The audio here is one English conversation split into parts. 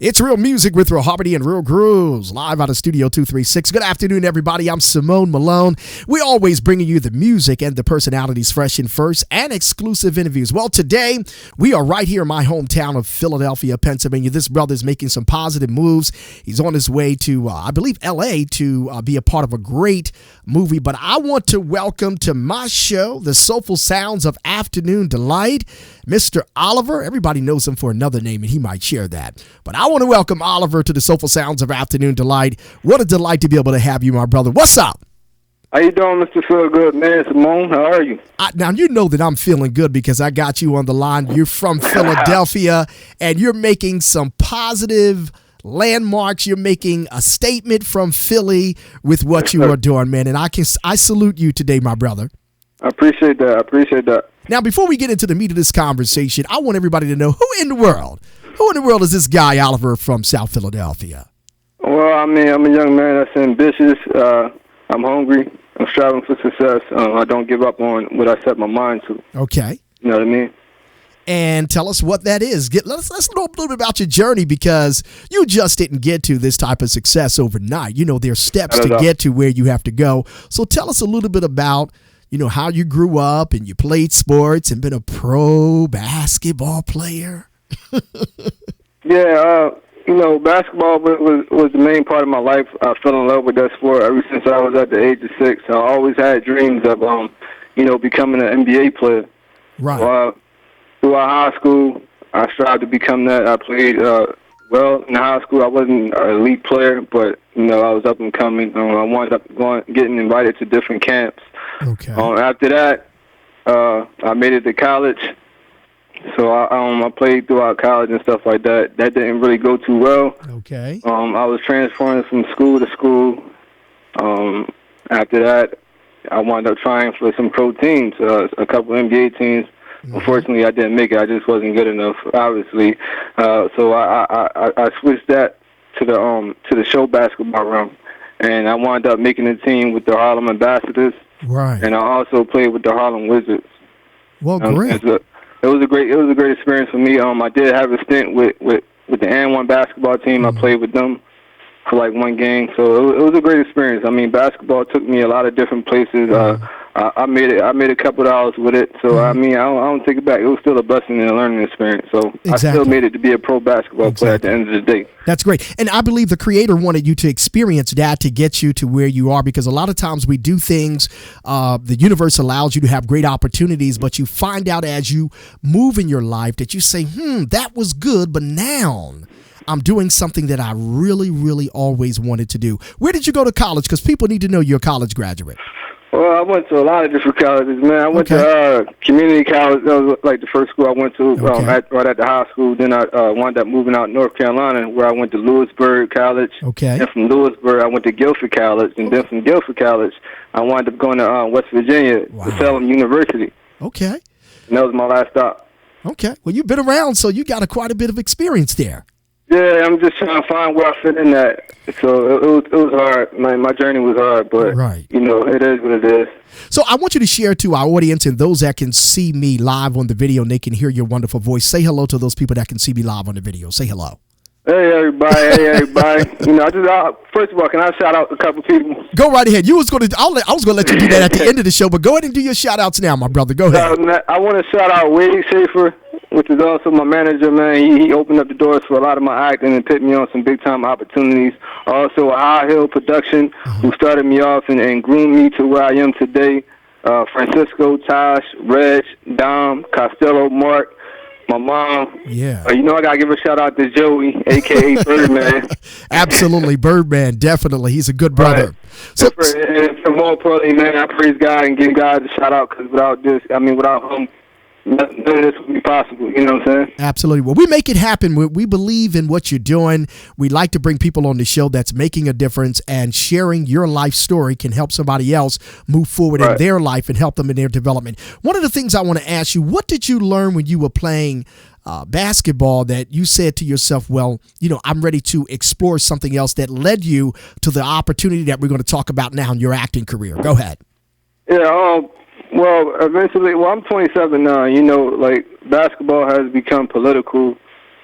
It's Real Music with Real Harmony and Real Grooves, live out of Studio 236. Good afternoon, everybody. I'm Simone Malone. We're always bringing you the music and the personalities fresh and first and exclusive interviews. Well, today we are right here in my hometown of Philadelphia, Pennsylvania. This brother's making some positive moves. He's on his way to, I believe, L.A. to be a part of a great movie. But I want to welcome to my show the Soulful Sounds of Afternoon Delight, Mr. Oliver. Everybody knows him for another name, and he might share that. But I want to welcome Oliver to the Soulful Sounds of Afternoon Delight. What a delight to be able to have you, my brother. What's up? How you doing, Mr. Feel Good, man? Simone, how are you? Now, you know that I'm feeling good because I got you on the line. You're from Philadelphia, and you're making some positive landmarks. You're making a statement from Philly with what you are doing, man. And I salute you today, my brother. I appreciate that. Now, before we get into the meat of this conversation, I want everybody to know who in the world is this guy, Oliver, from South Philadelphia? Well, I mean, I'm a young man that's ambitious. I'm hungry. I'm striving for success. I don't give up on what I set my mind to. Okay. You know what I mean? And tell us what that is. Let's know a little bit about your journey, because you just didn't get to this type of success overnight. You know, there's steps to get to where you have to go. So tell us a little bit about, you know, how you grew up and you played sports and been a pro basketball player. Yeah, you know, basketball was the main part of my life. I fell in love with that sport ever since I was at the age of 6. I always had dreams of, you know, becoming an NBA player. Right. Throughout high school, I strived to become that. I played well in high school. I wasn't an elite player, but you know, I was up and coming. I wound up getting invited to different camps. Okay. After that, I made it to college. So I played throughout college and stuff like that. That didn't really go too well. Okay. I was transferring from school to school. After that, I wound up trying for some pro teams, a couple NBA teams. Mm-hmm. Unfortunately, I didn't make it. I just wasn't good enough, obviously. So I switched that to the show basketball realm, and I wound up making a team with the Harlem Ambassadors. Right. And I also played with the Harlem Wizards. Well, great. It was a great experience for me. I did have a stint with the N1 basketball team. Mm-hmm. I played with them for like one game, so it was a great experience. I mean, basketball took me a lot of different places. I made a couple of dollars with it, so I mean, I don't take it back. It was still a blessing and a learning experience. So exactly. I still made it to be a pro basketball player at the end of the day. That's great. And I believe the Creator wanted you to experience that to get you to where you are, because a lot of times we do things, the universe allows you to have great opportunities, but you find out as you move in your life that you say, that was good, but now I'm doing something that I really, really always wanted to do. Where did you go to college? Because people need to know you're a college graduate. Well, I went to a lot of different colleges, man. I went to community college. That was like the first school I went to right at the high school. Then I wound up moving out to North Carolina, where I went to Lewisburg College. Okay. And from Lewisburg, I went to Guilford College. And then from Guilford College, I wound up going to West Virginia, to Salem University. Okay. And that was my last stop. Okay. Well, you've been around, so you got quite a bit of experience there. Yeah, I'm just trying to find where I fit in that. So it was hard. My journey was hard, but you know, it is what it is. So I want you to share to our audience and those that can see me live on the video and they can hear your wonderful voice. Say hello to those people that can see me live on the video. Say hello. Hey everybody! You know, first of all, can I shout out a couple people? Go right ahead. I was going to let you do that at the end of the show, but go ahead and do your shout outs now, my brother. Go ahead. I want to shout out Wade Schaefer, which is also my manager, man. He opened up the doors for a lot of my acting and put me on some big time opportunities. Also, High Hill Production, who started me off and groomed me to where I am today. Francisco, Tosh, Reg, Dom, Costello, Mark. My mom. Yeah. You know, I got to give a shout out to Joey, a.k.a. Birdman. Absolutely. Birdman. Definitely. He's a good brother. Right. So, and more importantly, man, I praise God and give God a shout out, because without him, none of this would be possible. You know what I'm saying? Absolutely. Well, we make it happen. We believe in what you're doing. We like to bring people on the show that's making a difference, and sharing your life story can help somebody else move forward in their life and help them in their development. One of the things I want to ask you, what did you learn when you were playing basketball that you said to yourself, well, you know, I'm ready to explore something else, that led you to the opportunity that we're going to talk about now in your acting career? Go ahead. Yeah, well, eventually, I'm 27 now. You know, like, basketball has become political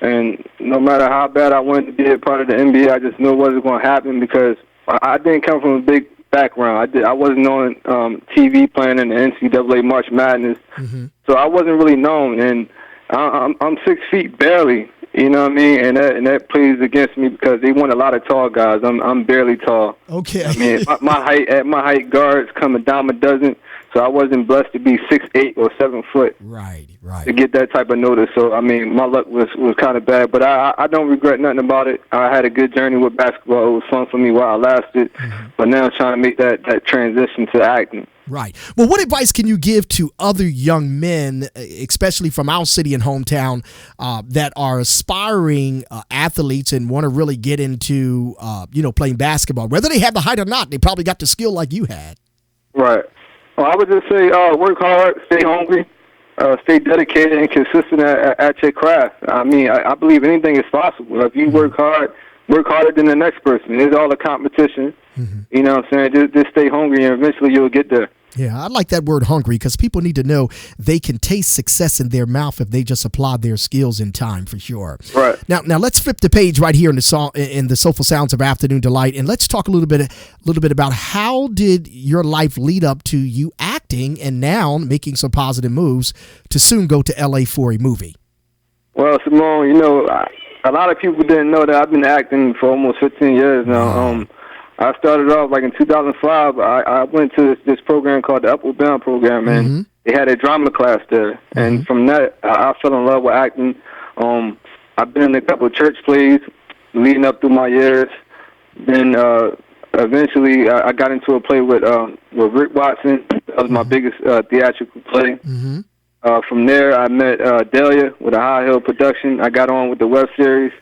And no matter how bad I wanted to be a part of the NBA, I just knew it wasn't going to happen because I didn't come from a big background. I wasn't on TV playing in the NCAA March Madness, so I wasn't really known. And I'm 6 feet barely, you know what I mean? And that plays against me because they want a lot of tall guys. I'm barely tall. Okay. I mean, my height guards come a dime a dozen. So I wasn't blessed to be 6'8" or 7 foot. Right. To get that type of notice. So I mean, my luck was kind of bad, but I don't regret nothing about it. I had a good journey with basketball. It was fun for me while I lasted. But now I'm trying to make that transition to acting. Right. Well, what advice can you give to other young men, especially from our city and hometown, that are aspiring athletes and want to really get into, playing basketball? Whether they have the height or not, they probably got the skill like you had. Right. Well, I would just say work hard, stay hungry, stay dedicated and consistent at your craft. I mean, I believe anything is possible. If you work hard, work harder than the next person. It's all a competition. You know what I'm saying? Just stay hungry and eventually you'll get there. Yeah, I like that word hungry because people need to know they can taste success in their mouth if they just apply their skills in time, for sure. Right. Now let's flip the page right here in the song, in the Soulful Sounds of Afternoon Delight, and let's talk a little bit about how did your life lead up to you acting and now making some positive moves to soon go to LA for a movie. Well, Simone, a lot of people didn't know that I've been acting for almost 15 years now. I started off like in 2005. I went to this program called the Upward Bound program, and they had a drama class there. And from that, I fell in love with acting. I've been in a couple of church plays leading up through my years. Then eventually, I got into a play with Rick Watson. That was my biggest theatrical play. From there, I met Delia with a High Hill production. I got on with the web series.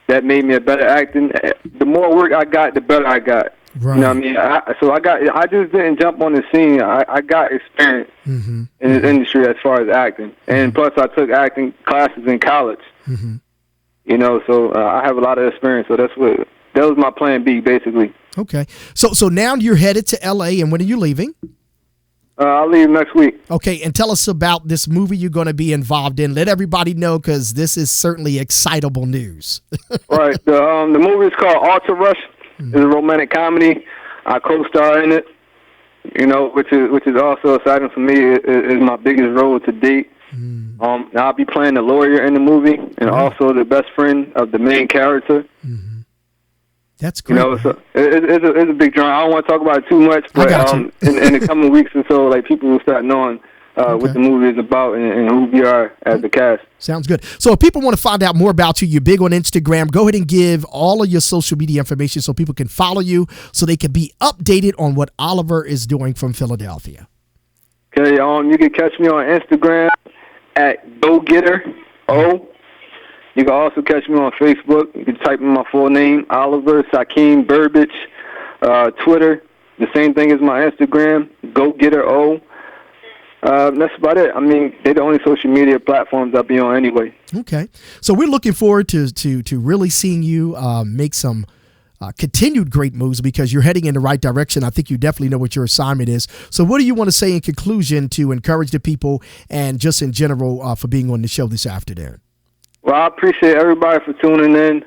That made me a better acting. The more work I got, the better I got. Right. You know what I mean? I just didn't jump on the scene. I got experience in this industry as far as acting. And plus, I took acting classes in college. So I have a lot of experience. So that was my plan B, basically. Okay. So now you're headed to L.A., and when are you leaving? I'll leave next week. Okay, and tell us about this movie you're going to be involved in. Let everybody know, because this is certainly excitable news. Right. The movie is called Alter Rush. It's a romantic comedy. I co-star in it, which is also exciting for me. It is my biggest role to date. I'll be playing the lawyer in the movie and also the best friend of the main character. That's great. So it's a big drama. I don't want to talk about it too much, but in the coming weeks or so, like, people will start knowing what the movie is about and who we are as the cast. Sounds good. So if people want to find out more about you, you're big on Instagram. Go ahead and give all of your social media information so people can follow you, so they can be updated on what Oliver is doing from Philadelphia. Okay, you can catch me on Instagram at GoGetterO. You can also catch me on Facebook. You can type in my full name, Oliver Sakeem Burbage. Twitter, the same thing as my Instagram, GoGetterO. That's about it. I mean, they're the only social media platforms I'll be on anyway. Okay. So we're looking forward to really seeing you make some continued great moves, because you're heading in the right direction. I think you definitely know what your assignment is. So what do you want to say in conclusion to encourage the people and just in general for being on the show this afternoon? Well, I appreciate everybody for tuning in.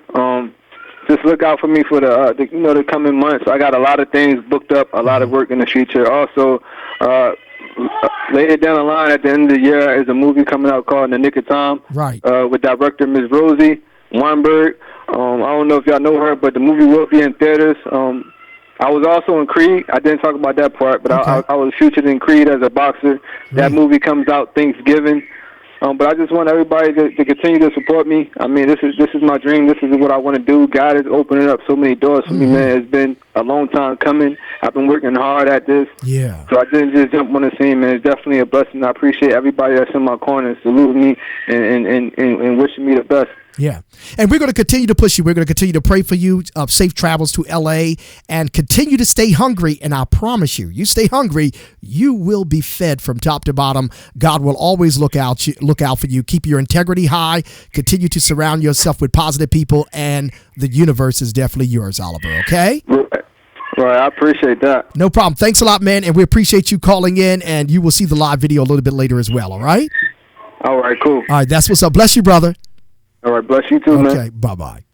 Just look out for me for the coming months. I got a lot of things booked up, a lot of work in the future. Also, later down the line at the end of the year is a movie coming out called In the Nick of Time. Right. With director Ms. Rosie Weinberg. I don't know if y'all know her, but the movie will be in theaters. I was also in Creed. I didn't talk about that part, but I was featured in Creed as a boxer. That movie comes out Thanksgiving. But I just want everybody to continue to support me. I mean, this is my dream. This is what I want to do. God is opening up so many doors for me, man. It's been a long time coming. I've been working hard at this. Yeah. So I didn't just jump on the scene, man. It's definitely a blessing. I appreciate everybody that's in my corner saluting me and wishing me the best. Yeah. And we're going to continue to push you. We're going to continue to pray for you. Safe travels to L.A. and continue to stay hungry. And I promise you, you stay hungry, you will be fed from top to bottom. God will always look out for you. Keep your integrity high. Continue to surround yourself with positive people. And the universe is definitely yours, Oliver. Okay? Right. I appreciate that. No problem. Thanks a lot, man. And we appreciate you calling in. And you will see the live video a little bit later as well. All right? All right, cool. All right. That's what's up. Bless you, brother. All right, bless you too, man. Okay, bye-bye.